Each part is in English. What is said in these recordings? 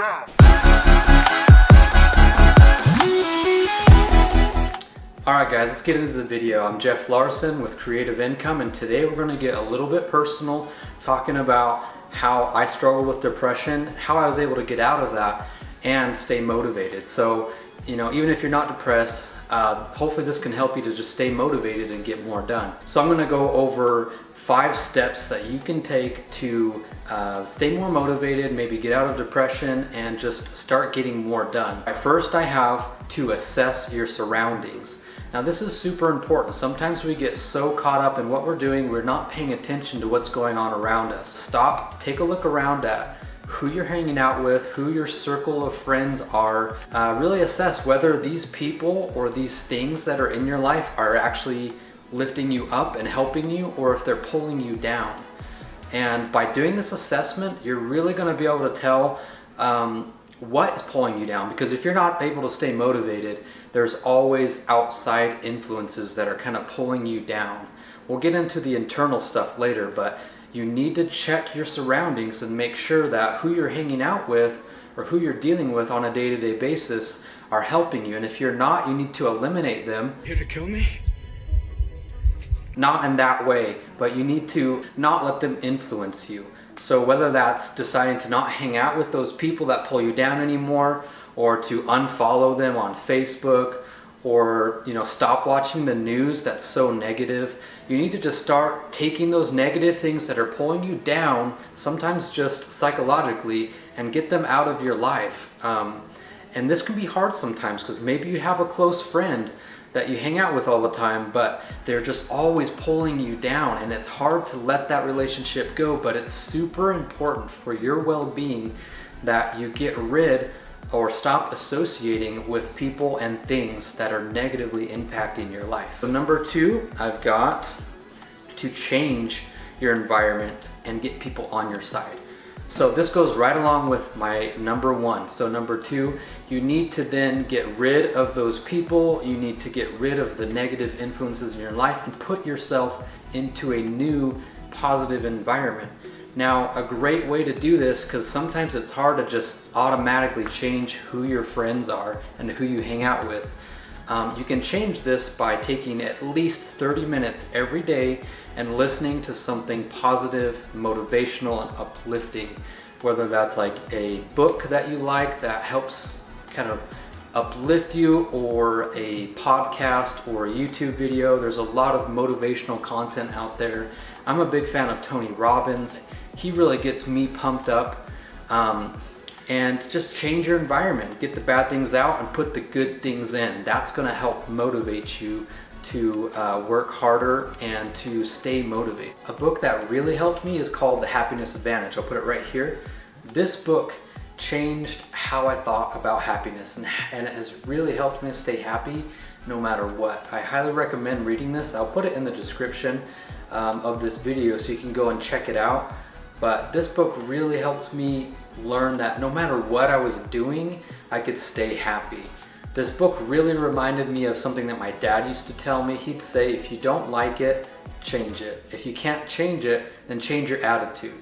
down. Alright guys, let's get into the video. I'm Jeff Larson with Creative Income, and today we're going to get a little bit personal, talking about how I struggled with depression, how I was able to get out of that and stay motivated. So, even if you're not depressed, hopefully this can help you to just stay motivated and get more done. So I'm going to go over 5 steps that you can take to stay more motivated, maybe get out of depression, and just start getting more done. First, I have to assess your surroundings. Now this is super important. Sometimes we get so caught up in what we're doing, we're not paying attention to what's going on around us. Stop, take a look around at who you're hanging out with, who your circle of friends are. Really assess whether these people or these things that are in your life are actually lifting you up and helping you, or if they're pulling you down. And by doing this assessment, you're really going to be able to tell what is pulling you down, because if you're not able to stay motivated, there's always outside influences that are kind of pulling you down. We'll get into the internal stuff later, but you need to check your surroundings and make sure that who you're hanging out with or who you're dealing with on a day-to-day basis are helping you. And if you're not, you need to eliminate them. Here to kill me? Not in that way, but you need to not let them influence you. So whether that's deciding to not hang out with those people that pull you down anymore, or to unfollow them on Facebook, or stop watching the news that's so negative. You need to just start taking those negative things that are pulling you down, sometimes just psychologically, and get them out of your life. And this can be hard sometimes, because maybe you have a close friend that you hang out with all the time, but they're just always pulling you down, and it's hard to let that relationship go. But it's super important for your well-being that you get rid or stop associating with people and things that are negatively impacting your life. So number 2, I've got to change your environment and get people on your side. So this goes right along with my number 1. So number 2, you need to then get rid of those people. You need to get rid of the negative influences in your life and put yourself into a new positive environment. Now, a great way to do this, because sometimes it's hard to just automatically change who your friends are and who you hang out with. You can change this by taking at least 30 minutes every day and listening to something positive, motivational, and uplifting. Whether that's like a book that you like that helps kind of uplift you, or a podcast or a YouTube video. There's a lot of motivational content out there. I'm a big fan of Tony Robbins. He really gets me pumped up. And just change your environment. Get the bad things out and put the good things in. That's going to help motivate you to work harder and to stay motivated. A book that really helped me is called The Happiness Advantage. I'll put it right here. This book changed how I thought about happiness, and it has really helped me to stay happy no matter what. I highly recommend reading this. I'll put it in the description of this video so you can go and check it out. But this book really helped me learn that no matter what I was doing, I could stay happy. This book really reminded me of something that my dad used to tell me. He'd say, if you don't like it, change it. If you can't change it, then change your attitude.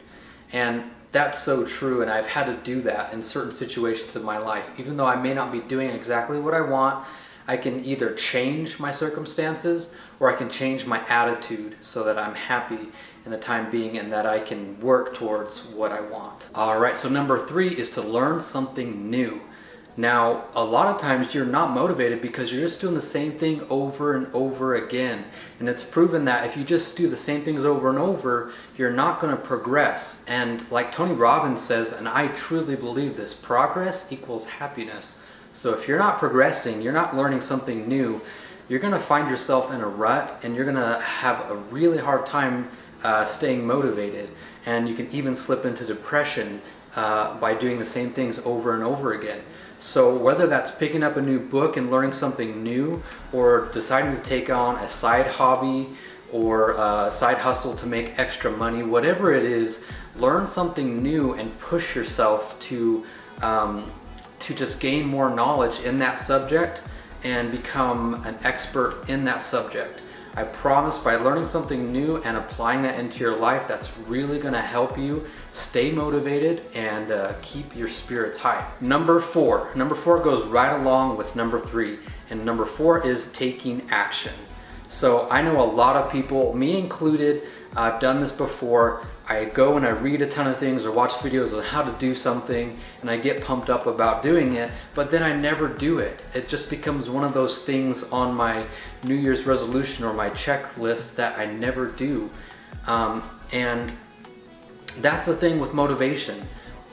And that's so true, and I've had to do that in certain situations in my life. Even though I may not be doing exactly what I want, I can either change my circumstances or I can change my attitude so that I'm happy in the time being and that I can work towards what I want. All right, so number 3 is to learn something new. Now, a lot of times you're not motivated because you're just doing the same thing over and over again. And it's proven that if you just do the same things over and over, you're not going to progress. And like Tony Robbins says, and I truly believe this, progress equals happiness. So if you're not progressing, you're not learning something new, you're going to find yourself in a rut, and you're going to have a really hard time staying motivated. And you can even slip into depression by doing the same things over and over again. So whether that's picking up a new book and learning something new, or deciding to take on a side hobby or a side hustle to make extra money, whatever it is, learn something new and push yourself to just gain more knowledge in that subject and become an expert in that subject. I promise by learning something new and applying that into your life, that's really gonna help you stay motivated and keep your spirits high. Number four goes right along with number 3, and number 4 is taking action. So I know a lot of people, me included, I've done this before. I go and I read a ton of things or watch videos on how to do something, and I get pumped up about doing it, but then I never do it. It just becomes one of those things on my New Year's resolution or my checklist that I never do. And that's the thing with motivation.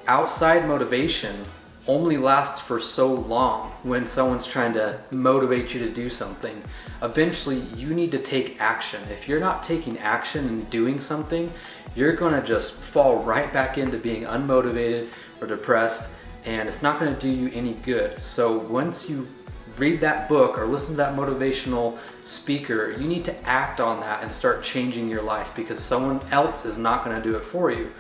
Outside motivation only lasts for so long when someone's trying to motivate you to do something. Eventually, you need to take action. If you're not taking action and doing something, you're gonna just fall right back into being unmotivated or depressed, and it's not gonna do you any good. So once you read that book or listen to that motivational speaker, you need to act on that and start changing your life, because someone else is not gonna do it for you.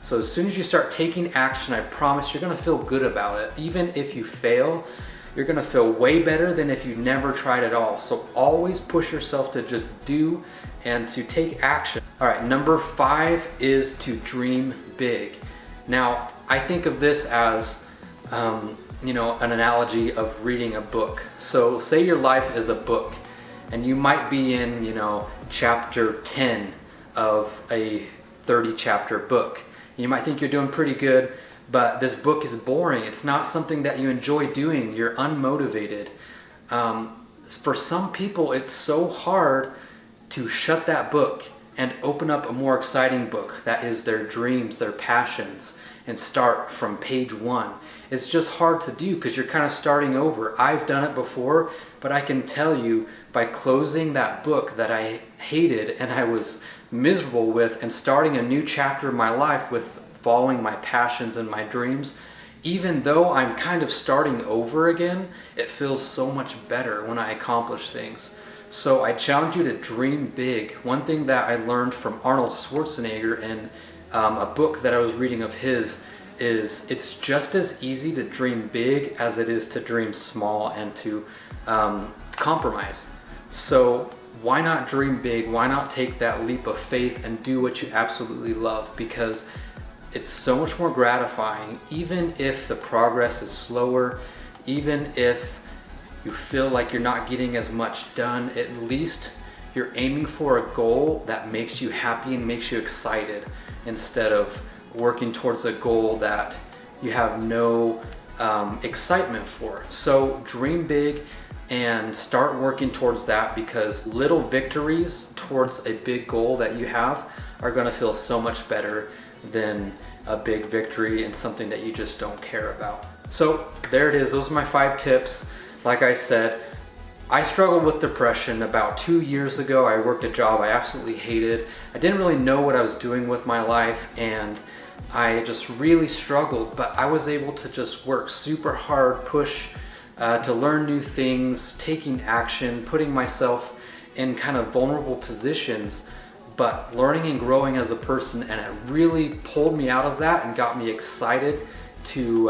So as soon as you start taking action, I promise you're gonna feel good about it. Even if you fail, you're gonna feel way better than if you never tried at all. So always push yourself to just do and to take action. All right, number 5 is to dream big. Now, I think of this as, an analogy of reading a book. So say your life is a book, and you might be in, chapter 10 of a 30 chapter book. You might think you're doing pretty good, but this book is boring. It's not something that you enjoy doing. You're unmotivated. For some people, it's so hard to shut that book and open up a more exciting book that is their dreams, their passions, and start from page 1. It's just hard to do because you're kind of starting over. I've done it before, but I can tell you, by closing that book that I hated and I was miserable with and starting a new chapter of my life with following my passions and my dreams, even though I'm kind of starting over again, it feels so much better when I accomplish things. So I challenge you to dream big. One thing that I learned from Arnold Schwarzenegger in a book that I was reading of his is it's just as easy to dream big as it is to dream small and to compromise. So why not dream big? Why not take that leap of faith and do what you absolutely love? Because it's so much more gratifying, even if the progress is slower, even if you feel like you're not getting as much done. At least you're aiming for a goal that makes you happy and makes you excited, instead of working towards a goal that you have no excitement for. So dream big and start working towards that, because little victories towards a big goal that you have are going to feel so much better than a big victory in something that you just don't care about. So there it is. Those are my 5 tips. Like I said, I struggled with depression about 2 years ago. I worked a job I absolutely hated. I didn't really know what I was doing with my life, and I just really struggled, but I was able to just work super hard, push to learn new things, taking action, putting myself in kind of vulnerable positions, but learning and growing as a person, and it really pulled me out of that and got me excited to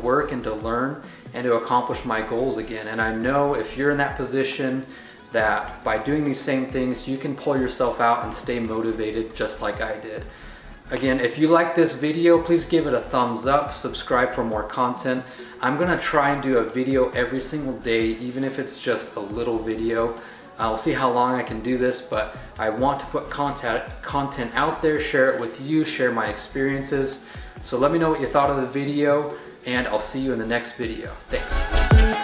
work and to learn and to accomplish my goals again. And I know if you're in that position, that by doing these same things, you can pull yourself out and stay motivated just like I did. Again, if you like this video, please give it a thumbs up, subscribe for more content. I'm gonna try and do a video every single day, even if it's just a little video. I'll see how long I can do this, but I want to put content out there, share it with you, share my experiences. So let me know what you thought of the video, and I'll see you in the next video. Thanks.